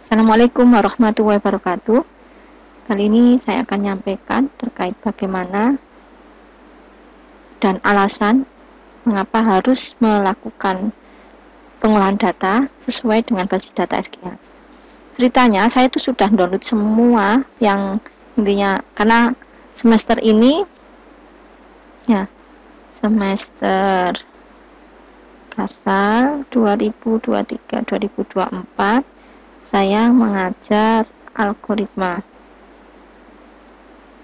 Assalamualaikum warahmatullahi wabarakatuh. Kali ini saya akan menyampaikan terkait bagaimana dan alasan mengapa harus melakukan pengolahan data sesuai dengan basis data SQL. Ceritanya saya itu sudah download semua yang intinya karena semester ini ya semester kasar 2023-2024 saya mengajar algoritma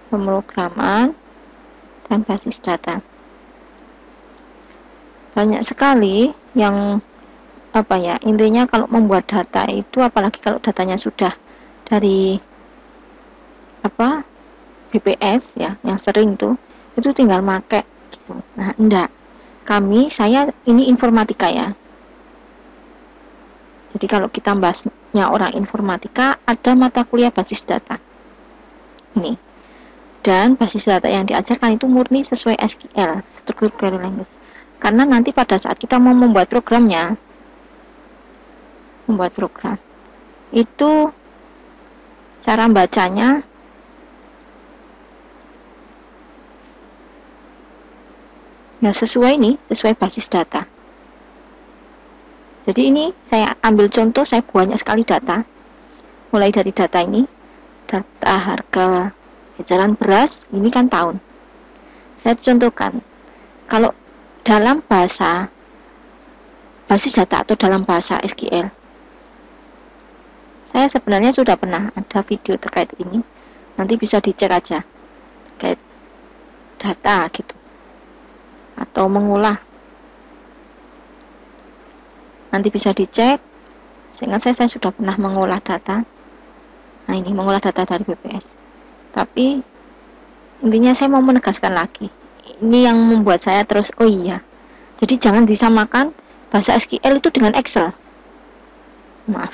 pemrograman dan basis data. Banyak sekali yang intinya kalau membuat data itu, apalagi kalau datanya sudah dari BPS ya, yang sering itu tinggal pakai gitu. Nah, enggak. Saya ini informatika ya. Jadi kalau kita bahasnya orang informatika, ada mata kuliah basis data. Ini. Dan basis data yang diajarkan itu murni sesuai SQL, Structured Query Language. Karena nanti pada saat kita mau membuat program, itu cara bacanya ya sesuai basis data. Jadi ini saya ambil contoh, saya banyak sekali data. Mulai dari data ini, data harga eceran beras, ini kan tahun. Saya contohkan, kalau dalam bahasa basis data atau dalam bahasa SQL, saya sebenarnya sudah pernah ada video terkait ini. Nanti bisa dicek aja terkait data gitu, atau mengolah. Nanti bisa dicek. Seingat saya sudah pernah mengolah data. Nah, ini mengolah data dari BPS. Tapi intinya saya mau menegaskan lagi. Ini yang membuat saya terus, oh iya. Jadi jangan disamakan bahasa SQL itu dengan Excel. Maaf.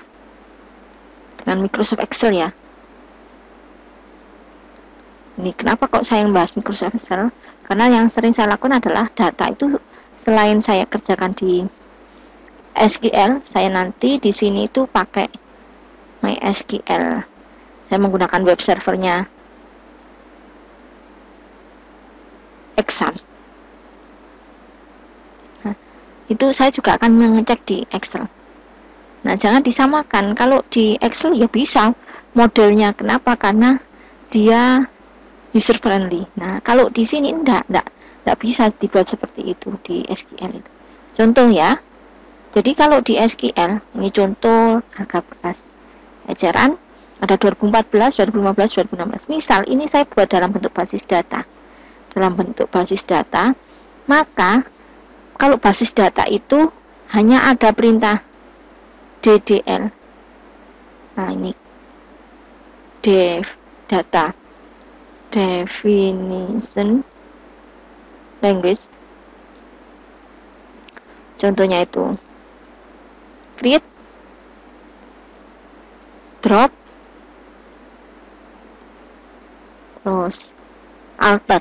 Dengan Microsoft Excel ya. Ini kenapa kok saya membahas Microsoft Excel? Karena yang sering saya lakukan adalah data itu selain saya kerjakan di SQL, saya nanti di sini itu pakai MySQL. Saya menggunakan web servernya Exam. Nah, itu saya juga akan mengecek di Excel. Nah, jangan disamakan. Kalau di Excel ya bisa modelnya. Kenapa? Karena dia user friendly. Nah, kalau di sini enggak bisa dibuat seperti itu di SQL itu. Contoh ya. Jadi kalau di SQL, ini contoh harga beras eceran ada 2014, 2015, 2016. Misal ini saya buat dalam bentuk basis data. Maka kalau basis data itu hanya ada perintah DDL. Nah, ini data definition language. Contohnya itu create, drop, terus alter.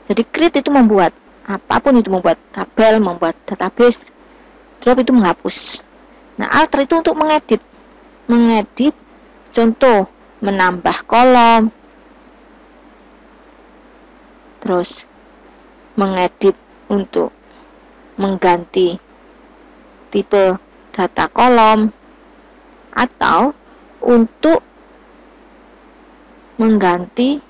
Jadi create itu membuat apapun, itu membuat tabel, membuat database. Drop itu menghapus. Nah, alter itu untuk mengedit contoh, menambah kolom, terus mengedit untuk mengganti tipe data kolom, atau untuk mengganti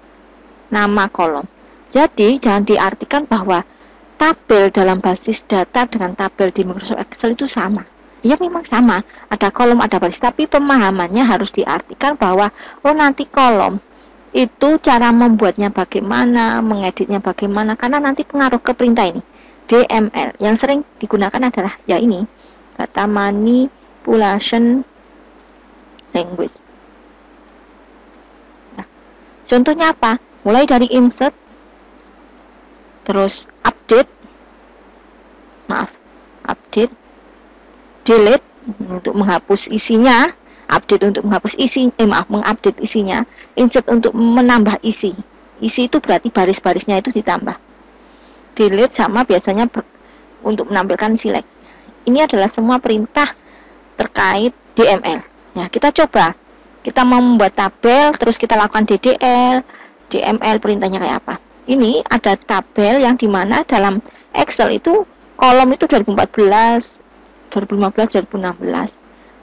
nama kolom. Jadi jangan diartikan bahwa tabel dalam basis data dengan tabel di Microsoft Excel itu sama. Ya memang sama, ada kolom, ada baris, tapi pemahamannya harus diartikan bahwa nanti kolom itu cara membuatnya bagaimana, mengeditnya bagaimana, karena nanti pengaruh ke perintah ini DML. Yang sering digunakan adalah ya ini, data manipulation language. Nah, contohnya apa? Mulai dari insert, terus update, delete untuk menghapus isinya, update untuk menghapus mengupdate isinya, insert untuk menambah isi. Isi itu berarti baris-barisnya itu ditambah. Delete sama biasanya untuk menampilkan select. Ini adalah semua perintah terkait DML. Ya, kita coba. Kita mau membuat tabel, terus kita lakukan DDL, DML, perintahnya kayak apa. Ini ada tabel yang dimana dalam Excel itu kolom itu 2014, 2015, 2016.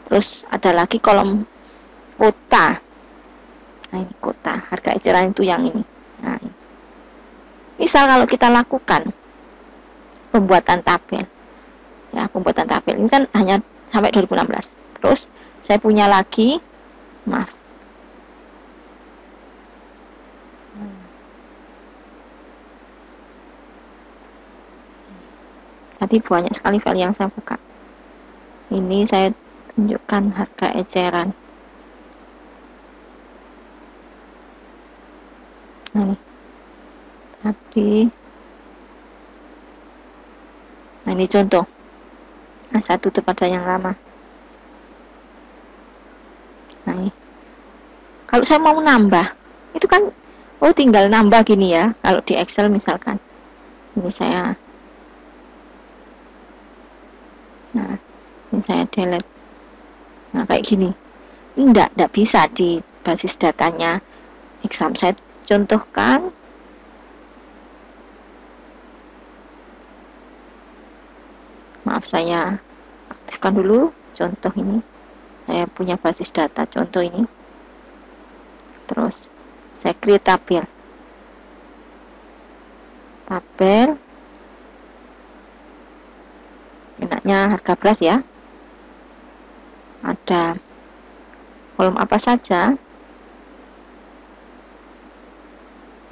Terus ada lagi kolom kota. Nah, ini kota, harga eceran itu yang ini. Nah, ini. Misal kalau kita lakukan pembuatan tabel. Ya, pembuatan tabel ini kan hanya sampai 2016. Terus saya punya lagi, maaf. Tadi banyak sekali file yang saya buka. Ini saya tunjukkan harga eceran. Nah, ini. Tadi. Nah, ini contoh. Nah, saya tutup pada yang lama. Nah, ini. Kalau saya mau nambah, itu kan, oh tinggal nambah gini ya. Kalau di Excel misalkan. Ini saya. Nah, ini saya delete. Nah, kayak gini. Enggak bisa di basis datanya exam. Saya contohkan. Maaf, saya aktifkan dulu contoh ini. Saya punya basis data contoh ini. Terus saya create tabel. Tabel. Enaknya harga beras ya. Ada kolom apa saja.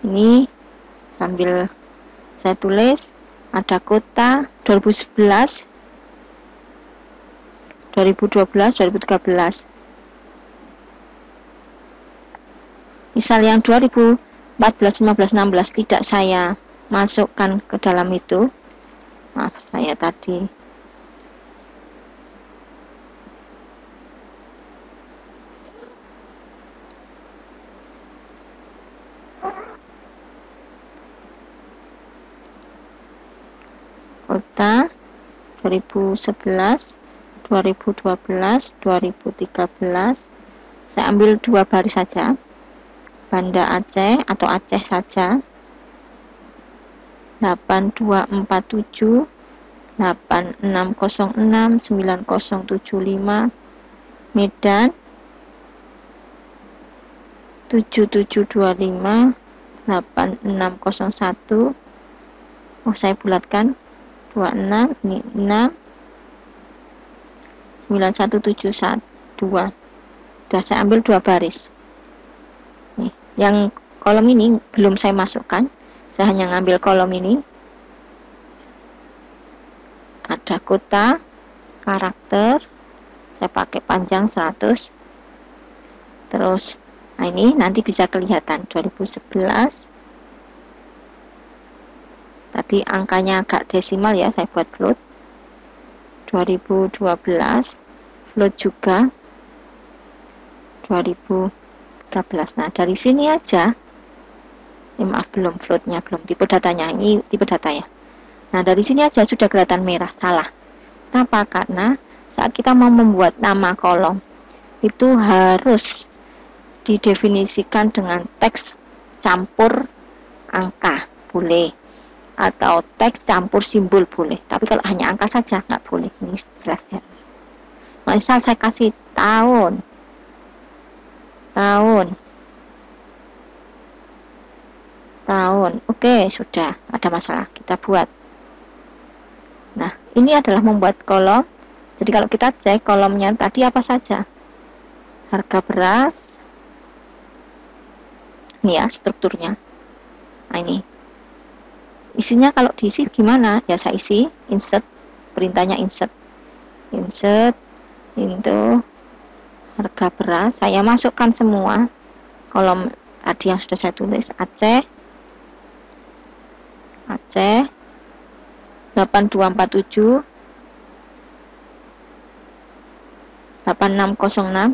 Ini sambil saya tulis, ada kota 2011, 2012, 2013. Misal yang 2014, 15, 16 tidak saya masukkan ke dalam itu. Maaf, saya tadi kota 2011, 2012, 2013. Saya ambil 2 baris saja. Banda Aceh atau Aceh saja. 8247, 8606, 9075. Medan 7725, 8601. Oh, saya bulatkan 26, ini 6, 9171. Sudah saya ambil 2 baris. Nih, yang kolom ini belum saya masukkan. Saya hanya ngambil kolom ini. Ada kota, karakter. Saya pakai panjang 100. Terus, nah ini nanti bisa kelihatan 2011. Tadi angkanya agak desimal ya, saya buat float. 2012 float juga. 2013. Nah, dari sini aja. Maaf, belum floatnya, belum tipe datanya. Ini tipe data ya. Nah, dari sini aja sudah kelihatan merah, salah. Kenapa? Karena saat kita mau membuat nama kolom itu harus didefinisikan dengan teks campur angka, boleh. Atau teks campur simbol, boleh. Tapi kalau hanya angka saja, nggak boleh. Ini slash error. Misal saya kasih tahun. Oke, sudah. Ada masalah. Kita buat. Nah, ini adalah membuat kolom. Jadi kalau kita cek kolomnya tadi apa saja. Harga beras. Ini ya strukturnya. Nah, ini. Isinya kalau diisi gimana? Ya saya isi, insert. Perintahnya insert. Insert. Into harga beras. Saya masukkan semua. Kolom tadi yang sudah saya tulis. Aceh. 8247, 8606,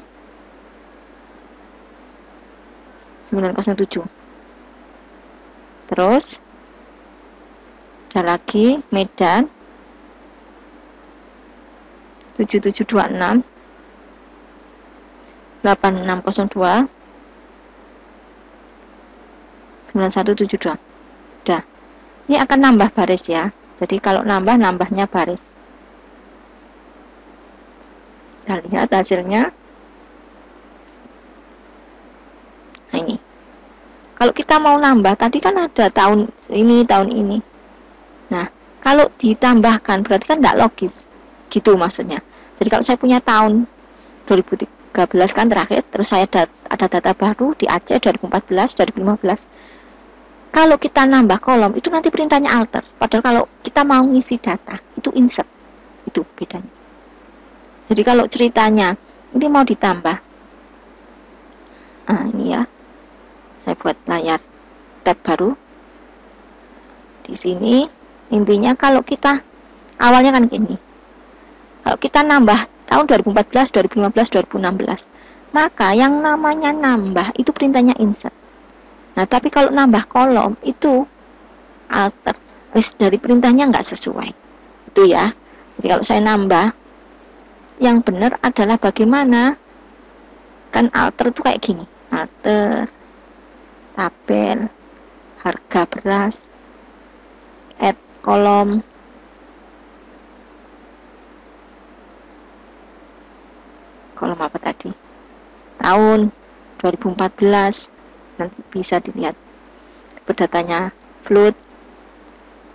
907. Terus ada lagi Medan 7726, 8602 9172. Udah. Ini akan nambah baris ya. Jadi kalau nambahnya baris. Kita lihat hasilnya. Nah ini. Kalau kita mau nambah, tadi kan ada tahun ini. Nah, kalau ditambahkan berarti kan tidak logis. Gitu maksudnya. Jadi kalau saya punya tahun 2013 kan terakhir, terus saya ada data baru di Aceh 2014, 2015. Kalau kita nambah kolom, itu nanti perintahnya alter. Padahal kalau kita mau ngisi data, itu insert. Itu bedanya. Jadi kalau ceritanya, ini mau ditambah. Nah, ini ya. Saya buat layar tab baru. Di sini, intinya kalau kita, awalnya kan gini. Kalau kita nambah tahun 2014, 2015, 2016, maka yang namanya nambah, itu perintahnya insert. Nah, tapi kalau nambah kolom itu alter, dari perintahnya nggak sesuai. Itu ya. Jadi kalau saya nambah, yang benar adalah bagaimana? Kan alter itu kayak gini. Alter, tabel, harga beras, add kolom, kolom apa tadi? Tahun 2014. Nanti bisa dilihat berdatanya float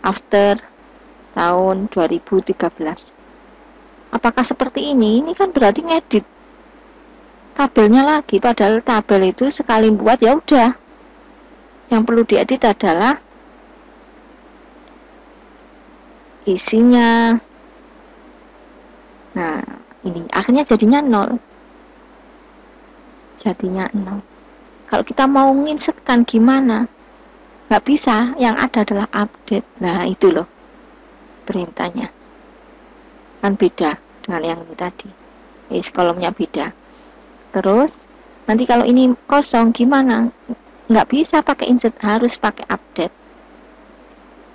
after tahun 2013. Apakah seperti ini? Ini kan berarti ngedit tabelnya lagi, padahal tabel itu sekali buat ya udah. Yang perlu diedit adalah isinya. Nah, ini akhirnya jadinya 0. Jadinya 0. Kalau kita mau nginsertkan gimana? Nggak bisa, yang ada adalah update. Nah, itu loh perintahnya. Kan beda dengan yang ini tadi. Kolomnya beda. Terus, nanti kalau ini kosong gimana? Nggak bisa pakai insert, harus pakai update.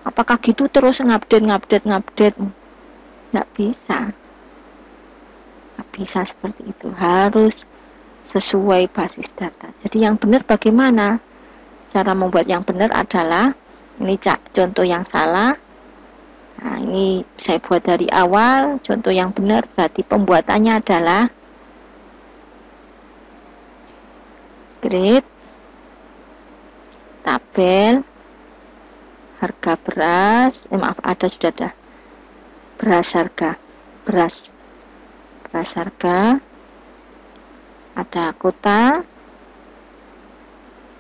Apakah gitu terus ngupdate? Nggak bisa. Nggak bisa seperti itu. Harus sesuai basis data. Jadi yang benar bagaimana? Cara membuat yang benar adalah, ini contoh yang salah. Nah, ini saya buat dari awal. Contoh yang benar berarti pembuatannya adalah grid, tabel, harga beras, sudah ada beras harga, beras harga, ada kota,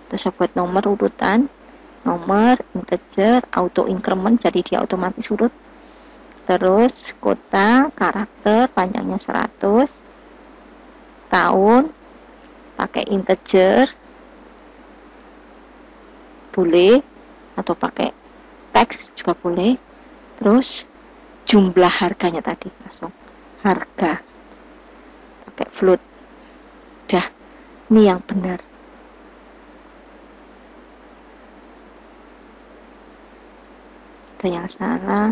terus saya buat nomor urutan, nomor, integer, auto increment, jadi dia otomatis urut, terus kota, karakter, panjangnya 100, tahun, pakai integer, boleh, atau pakai teks juga boleh, terus jumlah harganya tadi, langsung harga, pakai float. Dah, ini yang benar. Ada yang salah.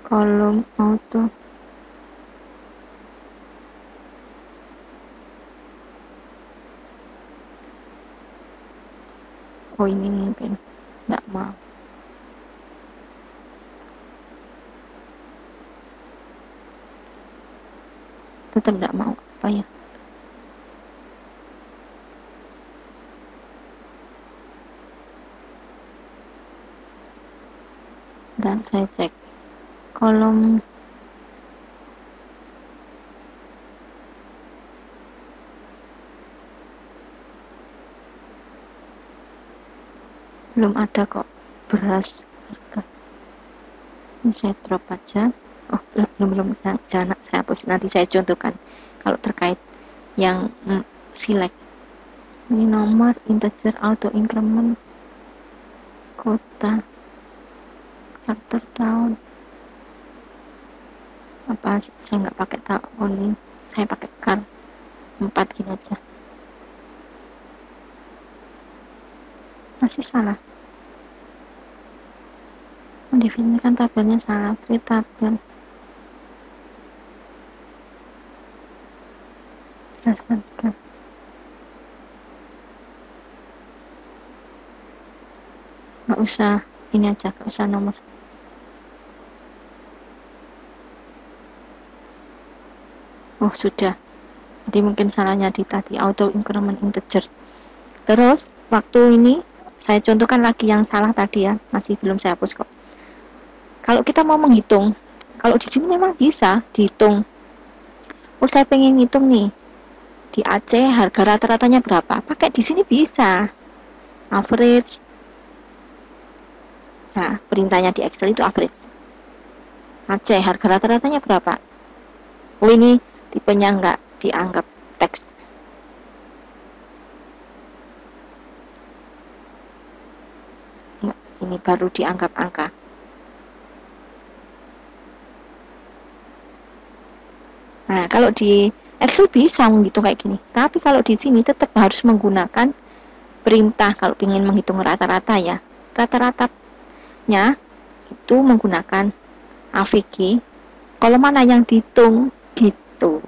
Kolom auto. Oh, ini mungkin nggak mau. Tetap nggak mau, apa ya? Dan saya cek kolom belum ada kok beras harga. Ini saya drop aja. Oh, belum jangan saya hapus, nanti saya contohkan kalau terkait yang select. Ini nomor, integer, auto increment, kota, karakter, tahun. Apa saya nggak pakai tahun ini, saya pakai kar 4 gini aja. Masih salah. Mendefinisikan tabelnya salah. Create tabel. Berdasarkan. Nggak usah ini aja, nggak usah nomor. Oh sudah. Jadi mungkin salahnya di tadi auto increment integer. Terus waktu ini saya contohkan lagi yang salah tadi ya, masih belum saya hapus kok. Kalau kita mau menghitung, kalau di sini memang bisa dihitung. Oh saya pengen ngitung nih, di Aceh harga rata-ratanya berapa? Pakai di sini bisa. Average. Nah, perintahnya di Excel itu average. Aceh harga rata-ratanya berapa? Oh ini tipenya nggak dianggap teks. Nggak, ini baru dianggap angka. Nah, kalau di Excel bisa menghitung kayak gini. Tapi kalau di sini tetap harus menggunakan perintah kalau ingin menghitung rata-rata ya. Rata-ratanya itu menggunakan AVG. Kolom mana yang dihitung gitu.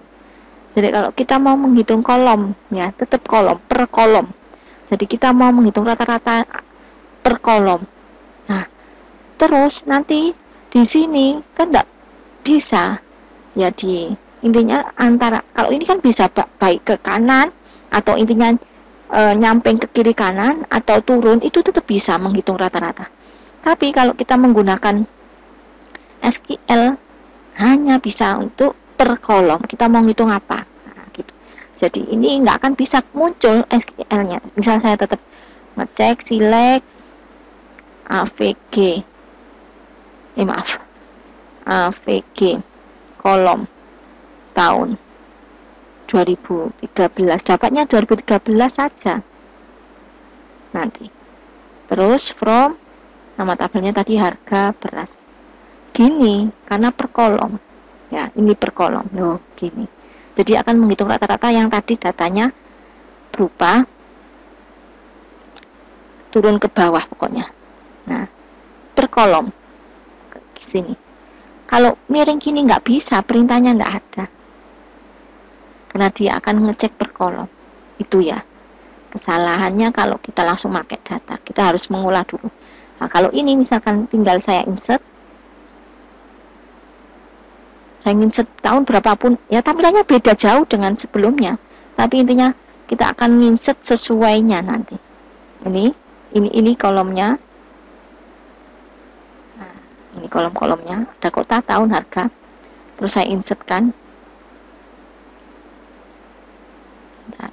Jadi kalau kita mau menghitung kolom ya, tetap kolom per kolom. Jadi kita mau menghitung rata-rata per kolom. Nah, terus nanti di sini kan enggak bisa ya di intinya antara kalau ini kan bisa baik ke kanan atau intinya nyamping ke kiri kanan atau turun itu tetap bisa menghitung rata-rata. Tapi kalau kita menggunakan SQL hanya bisa untuk per kolom. Kita mau ngitung apa? Nah, gitu. Jadi ini nggak akan bisa muncul SQL-nya. Misal saya tetap ngecek select AVG. Maaf. AVG kolom tahun 2013, dapatnya 2013 saja nanti. Terus from nama tabelnya tadi harga beras gini karena per kolom ya, ini per kolom loh gini. Jadi akan menghitung rata-rata yang tadi datanya berupa turun ke bawah pokoknya. Nah per kolom ke sini. Kalau miring gini nggak bisa, perintahnya nggak ada. Karena dia akan ngecek per kolom. Itu ya. Kesalahannya kalau kita langsung pakai data. Kita harus mengolah dulu. Nah, kalau ini misalkan tinggal saya insert. Saya insert tahun berapapun. Ya tampilannya beda jauh dengan sebelumnya. Tapi intinya kita akan insert sesuainya nanti. Ini kolomnya. Ini kolom-kolomnya, ada kota, tahun, harga. Terus saya insertkan. Bentar.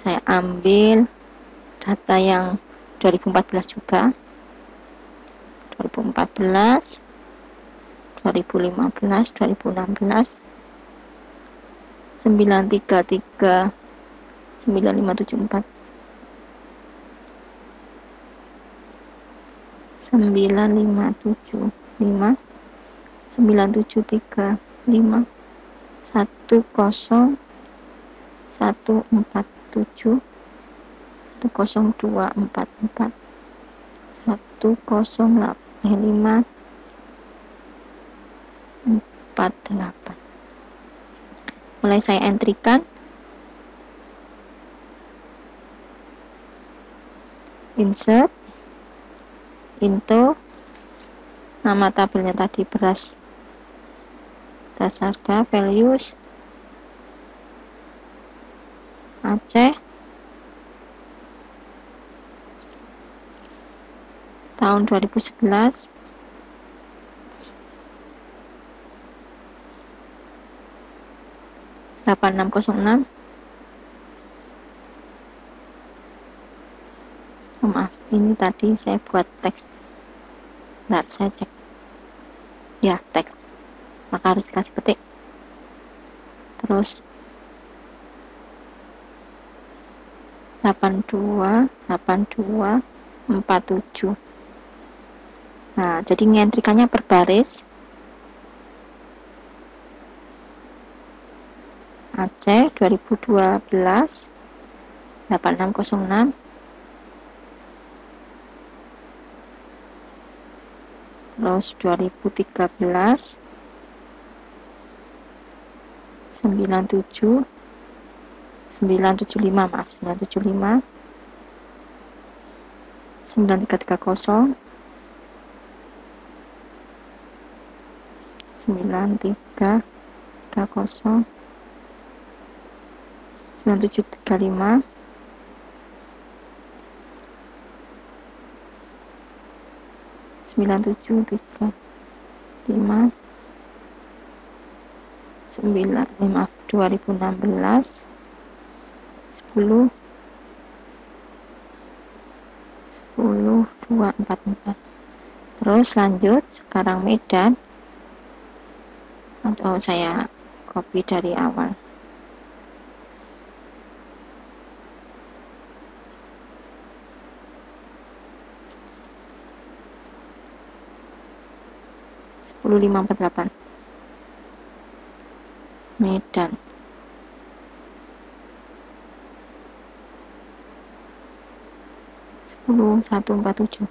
Saya ambil data yang 2014 juga. 2014, 2015, 2016, 933, 9574. 9575 9735 10 147 10244 105 48. Mulai saya entrikan insert into nama tabelnya tadi beras harga values Aceh tahun 2011 8606. Maaf, ini tadi saya buat teks. Bentar, saya cek. Ya, teks. Maka harus dikasih ketik. Terus 82 47. Nah, jadi ngentrikannya per baris. Aceh 2012 8606 terus 2013 97 975 maaf 975 9330 9330 9735 9735 maaf 2016 10 244. Terus lanjut, sekarang Medan, atau saya copy dari awal. Sepuluh 548 Medan. 10147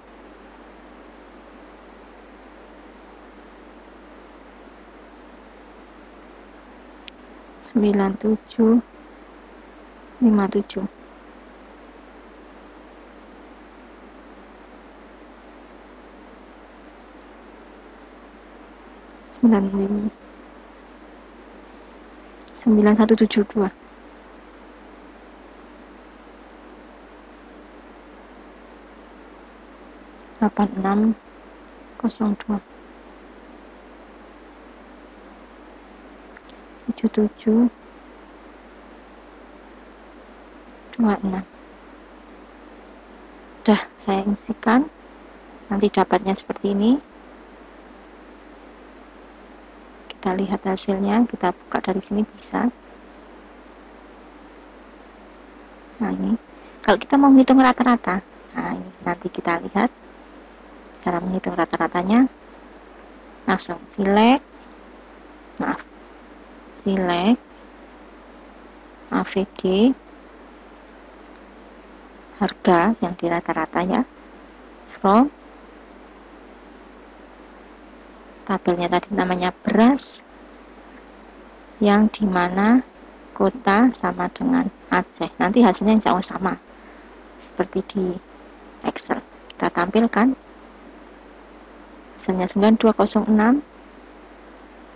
9757 9172 8602 77 26. Udah saya isikan, nanti dapatnya seperti ini. Kita lihat hasilnya, kita buka dari sini bisa. Nah ini, kalau kita mau menghitung rata-rata, nah ini nanti kita lihat cara menghitung rata-ratanya. Langsung select AVG harga yang di rata-rata ya, from tabelnya tadi namanya beras, yang dimana kota sama dengan Aceh. Nanti hasilnya insya Allah sama seperti di Excel. Kita tampilkan hasilnya 9206.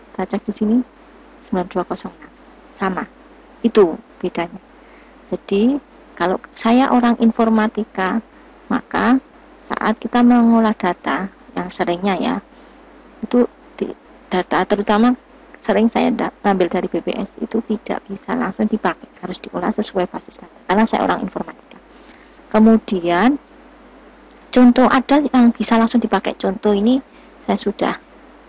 Kita cek di sini 9206 sama, itu bedanya. Jadi kalau saya orang informatika, maka saat kita mengolah data yang seringnya ya, itu data terutama sering saya ambil dari BPS, itu tidak bisa langsung dipakai, harus diolah sesuai basis data karena saya orang informatika. Kemudian contoh ada yang bisa langsung dipakai, contoh ini saya sudah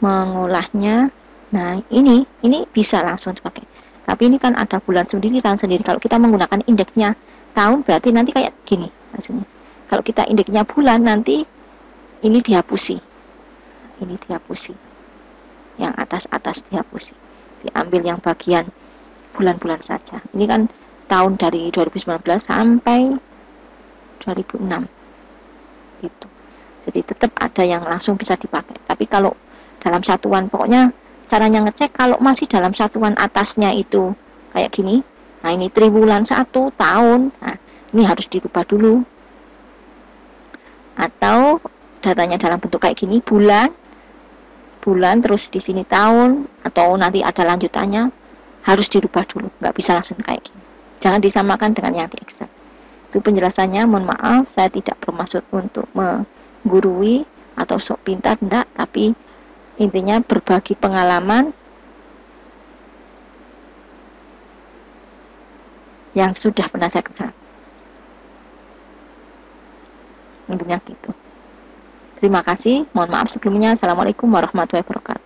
mengolahnya. Nah ini bisa langsung dipakai, tapi ini kan ada bulan sendiri, tahun sendiri. Kalau kita menggunakan indeksnya tahun, berarti nanti kayak gini hasilnya. Kalau kita indeksnya bulan, nanti ini dihapusi, yang atas dihapusi, diambil yang bagian bulan-bulan saja. Ini kan tahun dari 2019 sampai 2006 gitu. Jadi tetap ada yang langsung bisa dipakai. Tapi kalau dalam satuan, pokoknya caranya ngecek kalau masih dalam satuan atasnya itu kayak gini. Nah ini triwulan 1 tahun. Nah ini harus dirubah dulu. Atau datanya dalam bentuk kayak gini, bulan terus di sini tahun, atau nanti ada lanjutannya, harus dirubah dulu. Nggak bisa langsung kayak gini. Jangan disamakan dengan yang di Excel. Itu penjelasannya. Mohon maaf, saya tidak bermaksud untuk menggurui atau sok pintar, enggak, tapi intinya berbagi pengalaman yang sudah pernah saya kerjakan. Intinya gitu. Terima kasih. Mohon maaf sebelumnya. Assalamualaikum warahmatullahi wabarakatuh.